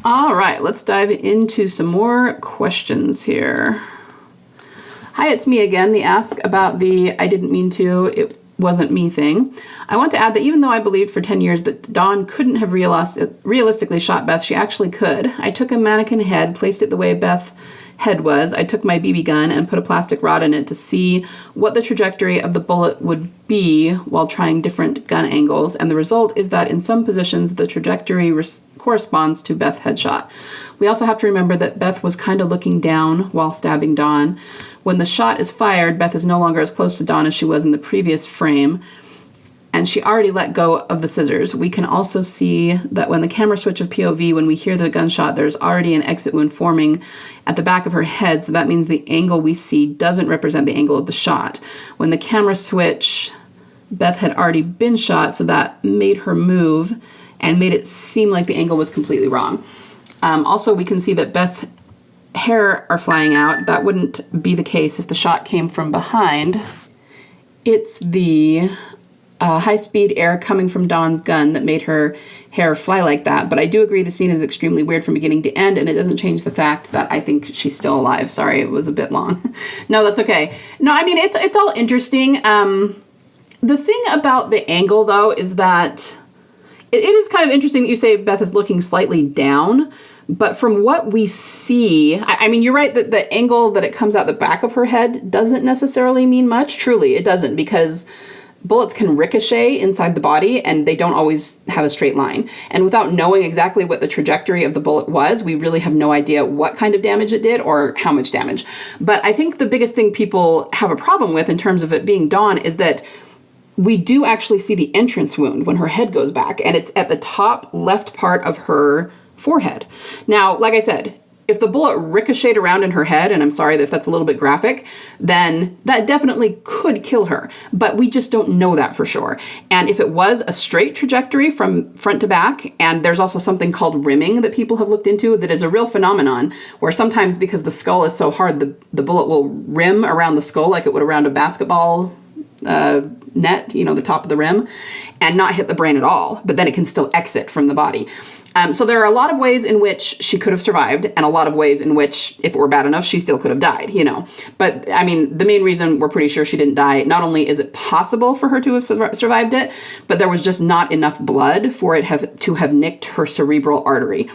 All right, let's dive into some more questions here. Hi, it's me again. The ask about the I didn't mean to, it wasn't me thing. I want to add that even though I believed for 10 years that Dawn couldn't have realistically shot Beth, she actually could. I took a mannequin head, placed it the way Beth's head was. I took my BB gun and put a plastic rod in it to see what the trajectory of the bullet would be while trying different gun angles, and the result is that in some positions the trajectory corresponds to Beth's headshot. We also have to remember that Beth was kind of looking down while stabbing Dawn. When the shot is fired, Beth is no longer as close to Dawn as she was in the previous frame, and she already let go of the scissors. We can also see that when the camera switch of POV, when we hear the gunshot, there's already an exit wound forming at the back of her head, so that means the angle we see doesn't represent the angle of the shot. When the camera switch, Beth had already been shot, so that made her move and made it seem like the angle was completely wrong. Also, we can see that Beth's hair are flying out. That wouldn't be the case if the shot came from behind. It's the high-speed air coming from Dawn's gun that made her hair fly like that. But I do agree the scene is extremely weird from beginning to end, and it doesn't change the fact that I think she's still alive. Sorry, it was a bit long. No, that's okay. No, I mean, it's all interesting. The thing about the angle, though, is that it is kind of interesting that you say Beth is looking slightly down. But from what we see, I mean, you're right that the angle that it comes out the back of her head doesn't necessarily mean much. Truly, it doesn't, because bullets can ricochet inside the body and they don't always have a straight line. And without knowing exactly what the trajectory of the bullet was, we really have no idea what kind of damage it did or how much damage. But I think the biggest thing people have a problem with in terms of it being Dawn is that we do actually see the entrance wound when her head goes back, and it's at the top left part of her forehead. Now, like I said, if the bullet ricocheted around in her head, and I'm sorry if that's a little bit graphic, then that definitely could kill her, but we just don't know that for sure. And if it was a straight trajectory from front to back, and there's also something called rimming that people have looked into that is a real phenomenon, where sometimes because the skull is so hard, the bullet will rim around the skull like it would around a basketball net, you know, the top of the rim, and not hit the brain at all, but then it can still exit from the body. So there are a lot of ways in which she could have survived, and a lot of ways in which, if it were bad enough, she still could have died, you know. But, I mean, the main reason we're pretty sure she didn't die, not only is it possible for her to have survived it, but there was just not enough blood for it to have nicked her cerebral artery.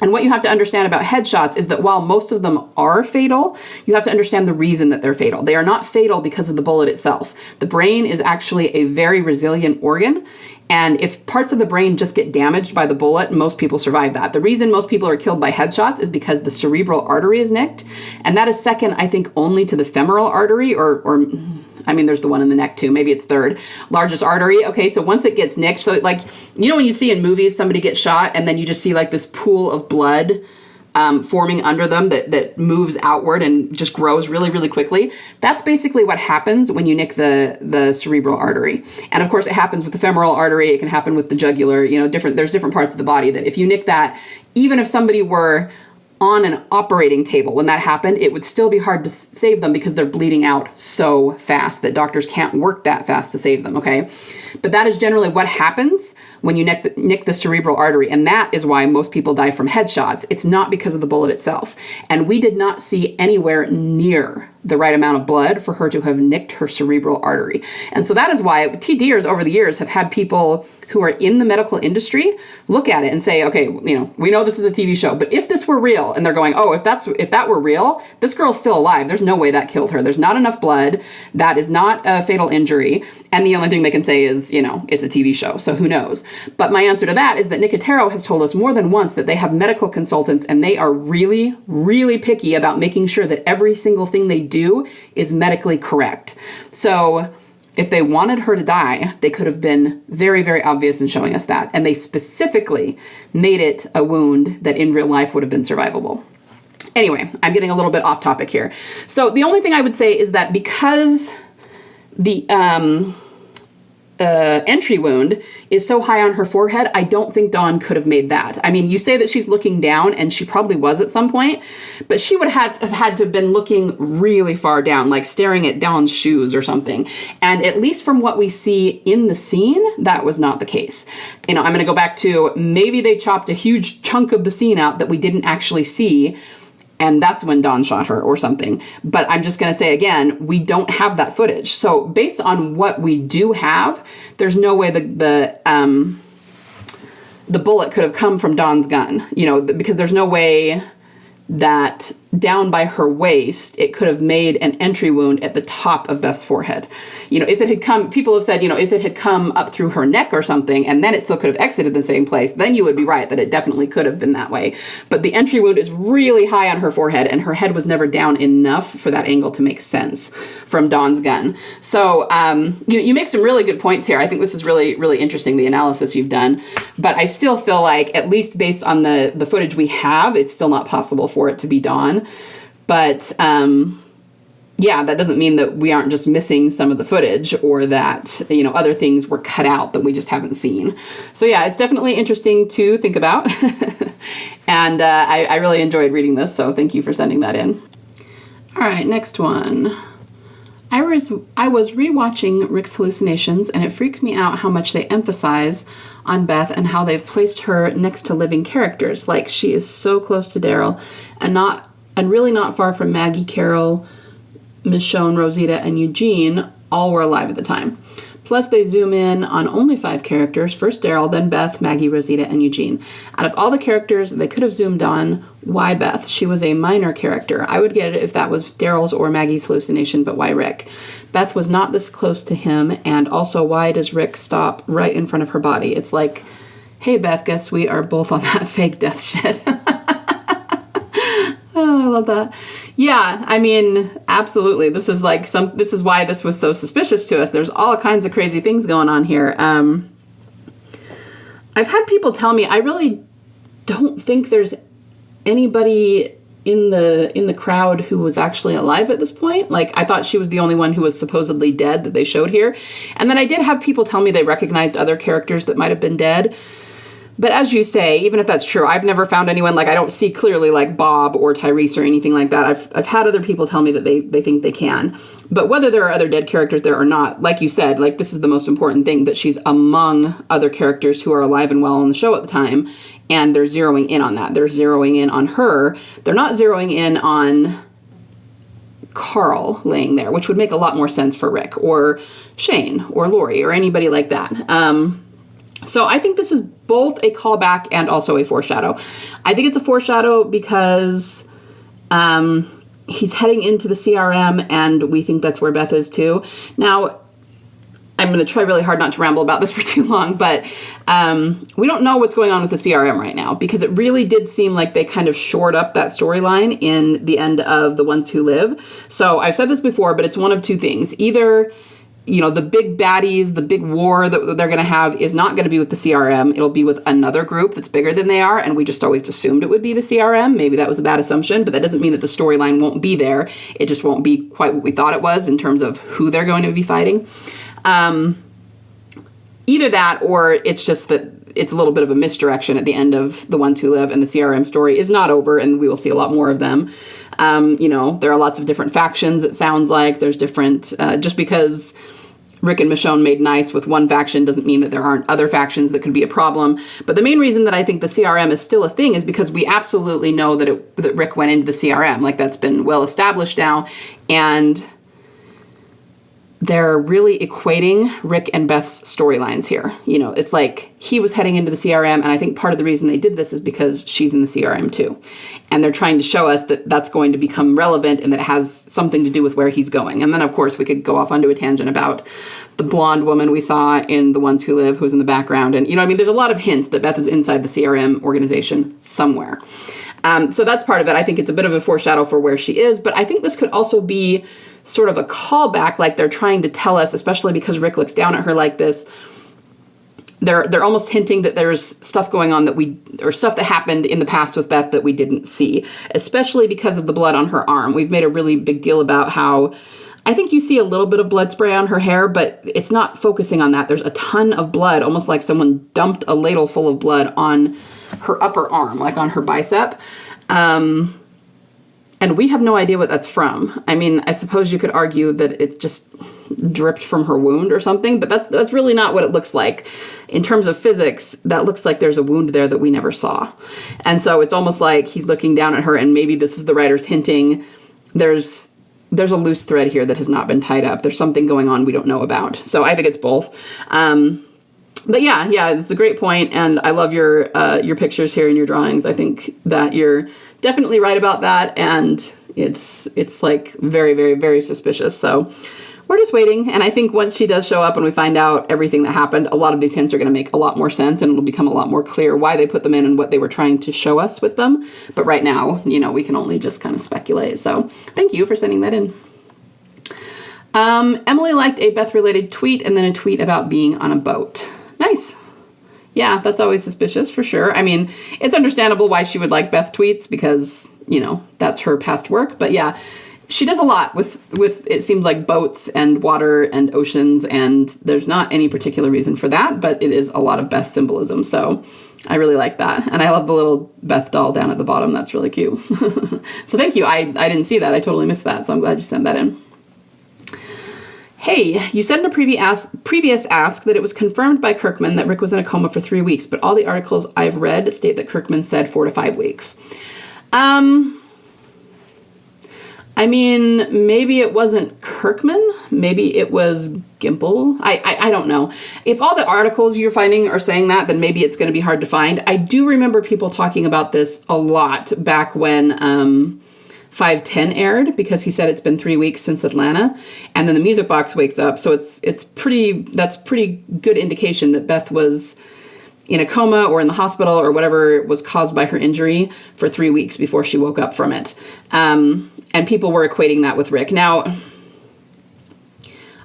And what you have to understand about headshots is that while most of them are fatal, you have to understand the reason that they're fatal. They are not fatal because of the bullet itself. The brain is actually a very resilient organ, and if parts of the brain just get damaged by the bullet, most people survive that. The reason most people are killed by headshots is because the cerebral artery is nicked, and that is second, I think, only to the femoral artery, or I mean, there's the one in the neck too. Maybe it's third largest artery. Okay, so once it gets nicked, so like, you know when you see in movies somebody gets shot and then you just see like this pool of blood forming under them that moves outward and just grows really, really quickly. That's basically what happens when you nick the cerebral artery. And of course, it happens with the femoral artery. It can happen with the jugular. You know, there's different parts of the body that if you nick that, even if somebody were on an operating table when that happened, it would still be hard to save them because they're bleeding out so fast that doctors can't work that fast to save them, okay? But that is generally what happens when you nick the cerebral artery, and that is why most people die from headshots. It's not because of the bullet itself. And we did not see anywhere near the right amount of blood for her to have nicked her cerebral artery. And so that is why TDers over the years have had people who are in the medical industry look at it and say, okay, you know, we know this is a TV show, but if this were real, and they're going, oh, if that were real, this girl's still alive. There's no way that killed her. There's not enough blood. That is not a fatal injury. And the only thing they can say is, you know, it's a TV show, so who knows? But my answer to that is that Nicotero has told us more than once that they have medical consultants and they are really, really picky about making sure that every single thing they do is medically correct. So if they wanted her to die, they could have been very, very obvious in showing us that. And they specifically made it a wound that in real life would have been survivable. Anyway, I'm getting a little bit off topic here. So the only thing I would say is that because the entry wound is so high on her forehead, I don't think Dawn could have made that. I mean, you say that she's looking down, and she probably was at some point, but she would have had to have been looking really far down, like staring at Dawn's shoes or something. And at least from what we see in the scene, that was not the case. You know, I'm going to go back to maybe they chopped a huge chunk of the scene out that we didn't actually see, and that's when Dawn shot her or something. But I'm just going to say again, we don't have that footage. So based on what we do have, there's no way the bullet could have come from Dawn's gun, you know, because there's no way that down by her waist, it could have made an entry wound at the top of Beth's forehead. You know, if it had come, people have said, you know, if it had come up through her neck or something, and then it still could have exited the same place, then you would be right that it definitely could have been that way. But the entry wound is really high on her forehead, and her head was never down enough for that angle to make sense from Dawn's gun. So you make some really good points here. I think this is really, really interesting, the analysis you've done. But I still feel like, at least based on the footage we have, it's still not possible for it to be Dawn. But yeah, that doesn't mean that we aren't just missing some of the footage, or that, you know, other things were cut out that we just haven't seen. So yeah, it's definitely interesting to think about. And I really enjoyed reading this, so thank you for sending that in. All right, next one. I was rewatching Rick's hallucinations, and it freaked me out how much they emphasize on Beth and how they've placed her next to living characters. Like, she is so close to Daryl, and really not far from Maggie, Carol, Michonne, Rosita, and Eugene. All were alive at the time. Plus, they zoom in on only 5 characters. First Daryl, then Beth, Maggie, Rosita, and Eugene. Out of all the characters they could have zoomed on, why Beth? She was a minor character. I would get it if that was Daryl's or Maggie's hallucination, but why Rick? Beth was not this close to him, and also, why does Rick stop right in front of her body? It's like, hey, Beth, guess we are both on that fake death shit. Oh, I love that. Yeah, I mean, absolutely. This is why this was so suspicious to us. There's all kinds of crazy things going on here. I've had people tell me, I really don't think there's anybody in the crowd who was actually alive at this point. Like, I thought she was the only one who was supposedly dead that they showed here. And then I did have people tell me they recognized other characters that might have been dead. But as you say, even if that's true, I've never found anyone, like, I don't see clearly like Bob or Tyrese or anything like that. I've had other people tell me that they think they can. But whether there are other dead characters there or not, like you said, like, this is the most important thing, that she's among other characters who are alive and well on the show at the time, and they're zeroing in on that. They're zeroing in on her. They're not zeroing in on Carl laying there, which would make a lot more sense for Rick or Shane or Lori or anybody like that. So I think this is both a callback and also a foreshadow. I think it's a foreshadow because he's heading into the CRM, and we think that's where Beth is too. Now, I'm going to try really hard not to ramble about this for too long, but we don't know what's going on with the CRM right now, because it really did seem like they kind of shored up that storyline in the end of The Ones Who Live. So I've said this before, but it's one of two things. Either, you know, the big baddies, the big war that they're going to have is not going to be with the CRM. It'll be with another group that's bigger than they are, and we just always assumed it would be the CRM. Maybe that was a bad assumption, but that doesn't mean that the storyline won't be there. It just won't be quite what we thought it was in terms of who they're going to be fighting. Either that, or it's just that it's a little bit of a misdirection at the end of The Ones Who Live, and the CRM story is not over, and we will see a lot more of them. You know, there are lots of different factions, it sounds like. There's different, just because Rick and Michonne made nice with one faction doesn't mean that there aren't other factions that could be a problem. But the main reason that I think the CRM is still a thing is because we absolutely know that Rick went into the CRM. Like, that's been well established now. And they're really equating Rick and Beth's storylines here. You know, it's like he was heading into the CRM, and I think part of the reason they did this is because she's in the CRM too. And they're trying to show us that that's going to become relevant and that it has something to do with where he's going. And then, of course, we could go off onto a tangent about the blonde woman we saw in The Ones Who Live, who's in the background. And, you know, I mean, there's a lot of hints that Beth is inside the CRM organization somewhere. So that's part of it. I think it's a bit of a foreshadow for where she is, but I think this could also be sort of a callback, like they're trying to tell us, especially because Rick looks down at her like this. They're almost hinting that there's stuff going on or stuff that happened in the past with Beth that we didn't see, especially because of the blood on her arm. We've made a really big deal about how I think you see a little bit of blood spray on her hair, but it's not focusing on that. There's a ton of blood, almost like someone dumped a ladle full of blood on her upper arm, like on her bicep. And we have no idea what that's from. I mean, I suppose you could argue that it's just dripped from her wound or something, but that's really not what it looks like. In terms of physics, that looks like there's a wound there that we never saw. And so it's almost like he's looking down at her, and maybe this is the writer's hinting there's a loose thread here that has not been tied up. There's something going on we don't know about. So I think it's both. But yeah, it's a great point, and I love your pictures here and your drawings. I think that you're definitely right about that, and it's like very, very, very suspicious. So we're just waiting, and I think once she does show up and we find out everything that happened, a lot of these hints are going to make a lot more sense, and it'll become a lot more clear why they put them in and what they were trying to show us with them. But right now, we can only just kind of speculate. So thank you for sending that in. Emily liked a Beth-related tweet and then a tweet about being on a boat. Nice. Yeah, that's always suspicious for sure. I mean, it's understandable why she would like Beth tweets because, that's her past work. But yeah, she does a lot with it seems like boats and water and oceans, and there's not any particular reason for that, but it is a lot of Beth symbolism. So I really like that. And I love the little Beth doll down at the bottom. That's really cute. So thank you. I didn't see that. I totally missed that. So I'm glad you sent that in. Hey, you said in a previous ask that it was confirmed by Kirkman that Rick was in a coma for 3 weeks, but all the articles I've read state that Kirkman said 4 to 5 weeks. I mean, maybe it wasn't Kirkman. Maybe it was Gimple. I don't know. If all the articles you're finding are saying that, then maybe it's going to be hard to find. I do remember people talking about this a lot back when 510 aired, because he said it's been 3 weeks since Atlanta, and then the music box wakes up. So that's pretty good indication that Beth was in a coma or in the hospital or whatever was caused by her injury for 3 weeks before she woke up from it. And people were equating that with Rick. Now,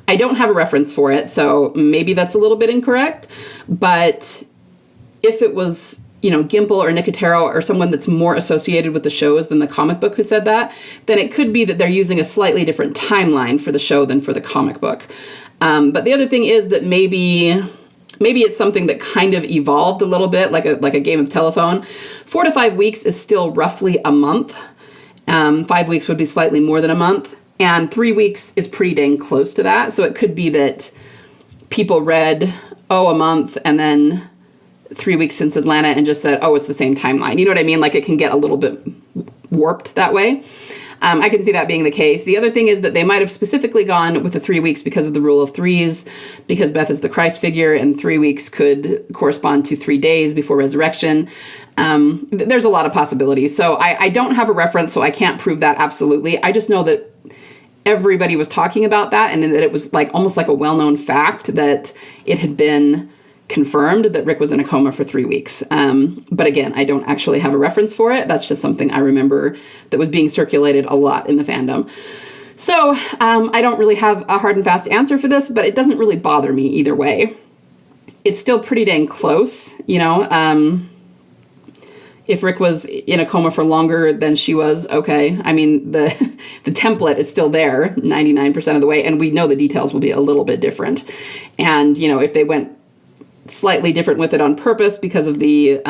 I don't have a reference for it, so maybe that's a little bit incorrect, but if it was Gimple or Nicotero or someone that's more associated with the shows than the comic book who said that, then it could be that they're using a slightly different timeline for the show than for the comic book. But the other thing is that maybe it's something that kind of evolved a little bit, like a game of telephone. 4 to 5 weeks is still roughly a month. 5 weeks would be slightly more than a month. And 3 weeks is pretty dang close to that. So it could be that people read, a month, and then 3 weeks since Atlanta and just said, it's the same timeline. You know what I mean? Like it can get a little bit warped that way. I can see that being the case. The other thing is that they might have specifically gone with the 3 weeks because of the rule of threes, because Beth is the Christ figure and 3 weeks could correspond to 3 days before resurrection. There's a lot of possibilities. So I don't have a reference, so I can't prove that absolutely. I just know that everybody was talking about that and that it was like almost like a well-known fact that it had been confirmed that Rick was in a coma for 3 weeks. But again, I don't actually have a reference for it. That's just something I remember that was being circulated a lot in the fandom. So I don't really have a hard and fast answer for this, but it doesn't really bother me either way. It's still pretty dang close, if Rick was in a coma for longer than she was, okay. I mean, the template is still there 99% of the way, and we know the details will be a little bit different. And, if they went slightly different with it on purpose because of the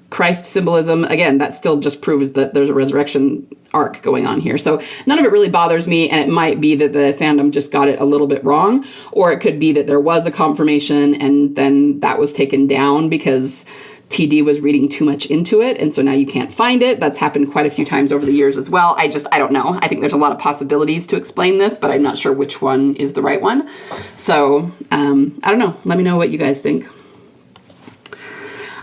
Christ symbolism, again, that still just proves that there's a resurrection arc going on here. So none of it really bothers me, and it might be that the fandom just got it a little bit wrong, or it could be that there was a confirmation and then that was taken down because TD was reading too much into it, and so now you can't find it. That's happened quite a few times over the years as well. I don't know. I think there's a lot of possibilities to explain this, but I'm not sure which one is the right one. So, I don't know. Let me know what you guys think.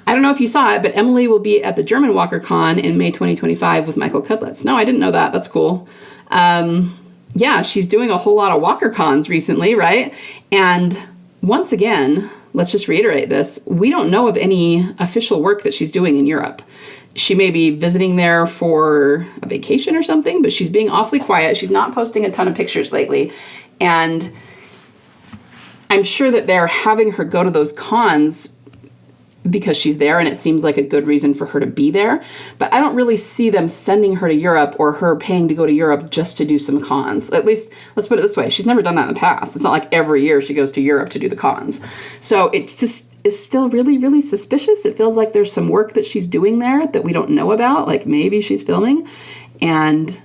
I don't know if you saw it, but Emily will be at the German WalkerCon in May 2025 with Michael Cudlitz. No, I didn't know that. That's cool. Yeah, she's doing a whole lot of WalkerCons recently, right? And once again, let's just reiterate this. We don't know of any official work that she's doing in Europe. She may be visiting there for a vacation or something, but she's being awfully quiet. She's not posting a ton of pictures lately. And I'm sure that they're having her go to those cons because she's there and it seems like a good reason for her to be there. But I don't really see them sending her to Europe or her paying to go to Europe just to do some cons. At least, let's put it this way. She's never done that in the past. It's not like every year she goes to Europe to do the cons. So it just is still really, really suspicious. It feels like there's some work that she's doing there that we don't know about. Like maybe she's filming and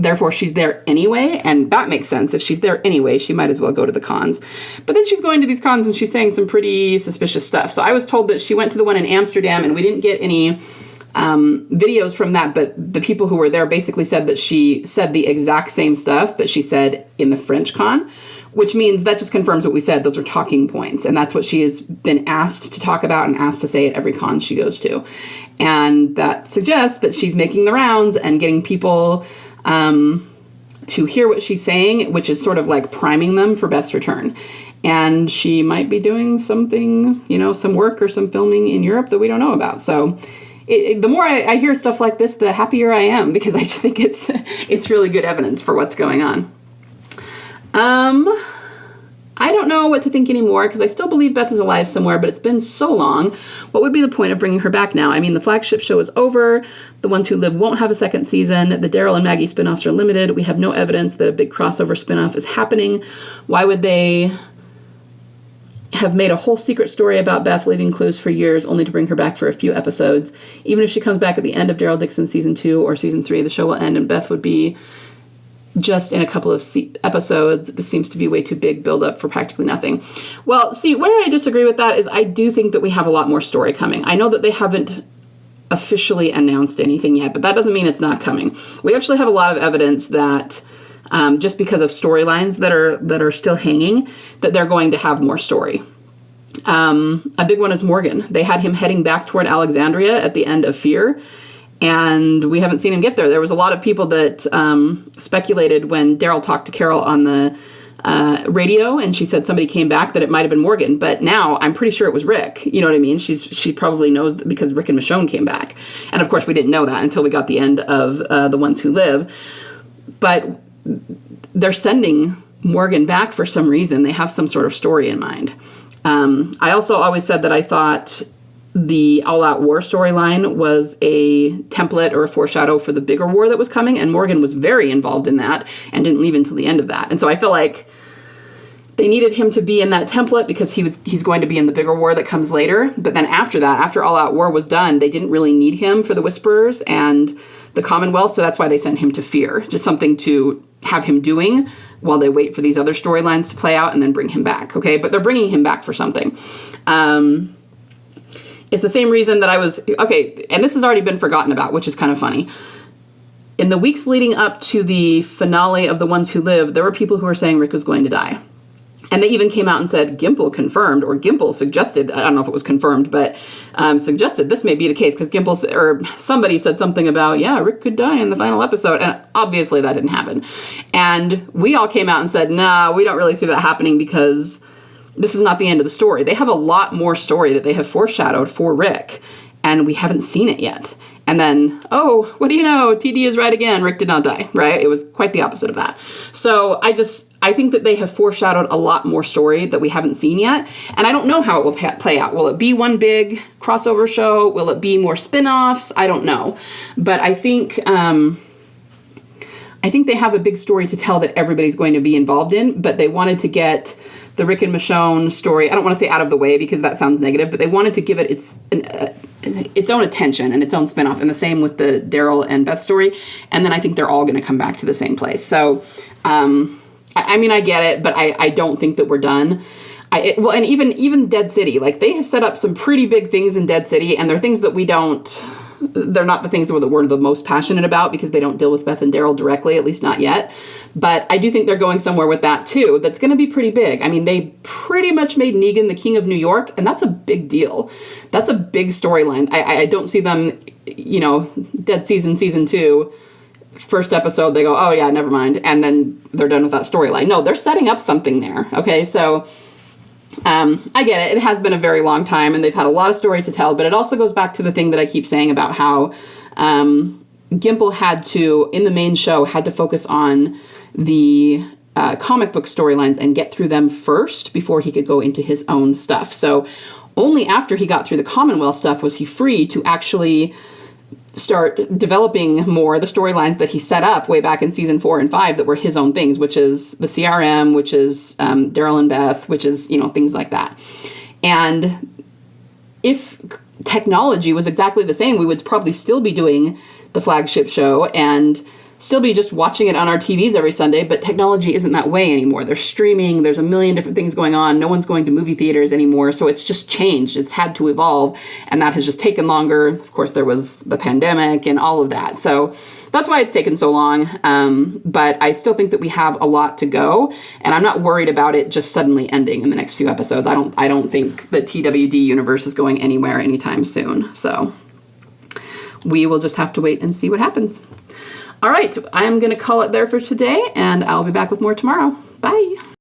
therefore she's there anyway, and that makes sense. If she's there anyway, she might as well go to the cons. But then she's going to these cons and she's saying some pretty suspicious stuff. So I was told that she went to the one in Amsterdam, and we didn't get any videos from that, but the people who were there basically said that she said the exact same stuff that she said in the French con, which means that just confirms what we said. Those are talking points, and that's what she has been asked to talk about and asked to say at every con she goes to. And that suggests that she's making the rounds and getting people to hear what she's saying, which is sort of like priming them for Beth's return. And she might be doing something, some work or some filming in Europe that we don't know about. So the more I hear stuff like this, the happier I am, because I just think it's really good evidence for what's going on. I don't know what to think anymore, because I still believe Beth is alive somewhere, but it's been so long. What would be the point of bringing her back now? I mean, the flagship show is over. The Ones Who Live won't have a second season. The Daryl and Maggie spinoffs are limited. We have no evidence that a big crossover spinoff is happening. Why would they have made a whole secret story about Beth leaving clues for years only to bring her back for a few episodes? Even if she comes back at the end of Daryl Dixon's season 2 or season 3, the show will end and Beth would be just in a couple of episodes. This seems to be way too big build-up for practically nothing. Well, see, where I disagree with that is I do think that we have a lot more story coming. I know that they haven't officially announced anything yet, but that doesn't mean it's not coming. We actually have a lot of evidence that just because of storylines that are still hanging, that they're going to have more story. A big one is Morgan. They had him heading back toward Alexandria at the end of Fear, and we haven't seen him get there. There was a lot of people that speculated when Daryl talked to Carol on the radio, and she said somebody came back, that it might have been Morgan. But now I'm pretty sure it was Rick. You know what I mean? She probably knows that because Rick and Michonne came back. And of course we didn't know that until we got the end of The Ones Who Live. But they're sending Morgan back for some reason. They have some sort of story in mind. I also always said that I thought the all-out war storyline was a template or a foreshadow for the bigger war that was coming, and Morgan was very involved in that and didn't leave until the end of that. And so I feel like they needed him to be in that template because he's going to be in the bigger war that comes later. But then after that, after all-out war was done, they didn't really need him for the Whisperers and the Commonwealth, so that's why they sent him to Fear, just something to have him doing while they wait for these other storylines to play out and then bring him back, okay? But they're bringing him back for something. It's the same reason that and this has already been forgotten about, which is kind of funny. In the weeks leading up to the finale of The Ones Who Live, there were people who were saying Rick was going to die. And they even came out and said Gimple confirmed, or Gimple suggested, I don't know if it was confirmed, but suggested this may be the case, because Gimple, or somebody said something about, yeah, Rick could die in the final episode, and obviously that didn't happen. And we all came out and said, nah, we don't really see that happening, because this is not the end of the story. They have a lot more story that they have foreshadowed for Rick, and we haven't seen it yet. And then, oh, what do you know? TD is right again. Rick did not die, right? It was quite the opposite of that. So I think that they have foreshadowed a lot more story that we haven't seen yet. And I don't know how it will play out. Will it be one big crossover show? Will it be more spin-offs? I don't know. But I think they have a big story to tell that everybody's going to be involved in, but they wanted to get the Rick and Michonne story, I don't want to say out of the way because that sounds negative, but they wanted to give it its own attention and its own spinoff, and the same with the Daryl and Beth story. And then I think they're all going to come back to the same place. So, I get it, but I don't think that we're done. And even Dead City, like they have set up some pretty big things in Dead City, and they're things that they're not the things that we're the most passionate about because they don't deal with Beth and Daryl directly, at least not yet. But I do think they're going somewhere with that too. That's going to be pretty big. I mean, they pretty much made Negan the king of New York, and that's a big deal. That's a big storyline. I don't see them, Dead Season 2, first episode, they go, oh yeah, never mind. And then they're done with that storyline. No, they're setting up something there. Okay, so I get it. It has been a very long time, and they've had a lot of story to tell, but it also goes back to the thing that I keep saying about how Gimple in the main show, had to focus on the comic book storylines and get through them first before he could go into his own stuff. So only after he got through the Commonwealth stuff was he free to actually start developing more the storylines that he set up way back in season 4 and 5 that were his own things, which is the CRM, which is Daryl and Beth, which is, things like that. And if technology was exactly the same, we would probably still be doing the flagship show and still be just watching it on our TVs every Sunday, but technology isn't that way anymore. There's streaming, there's a million different things going on. No one's going to movie theaters anymore, so it's just changed. It's had to evolve, and that has just taken longer. Of course, there was the pandemic and all of that, so that's why it's taken so long, but I still think that we have a lot to go, and I'm not worried about it just suddenly ending in the next few episodes. I don't think the TWD universe is going anywhere anytime soon, so we will just have to wait and see what happens. All right, I'm going to call it there for today, and I'll be back with more tomorrow.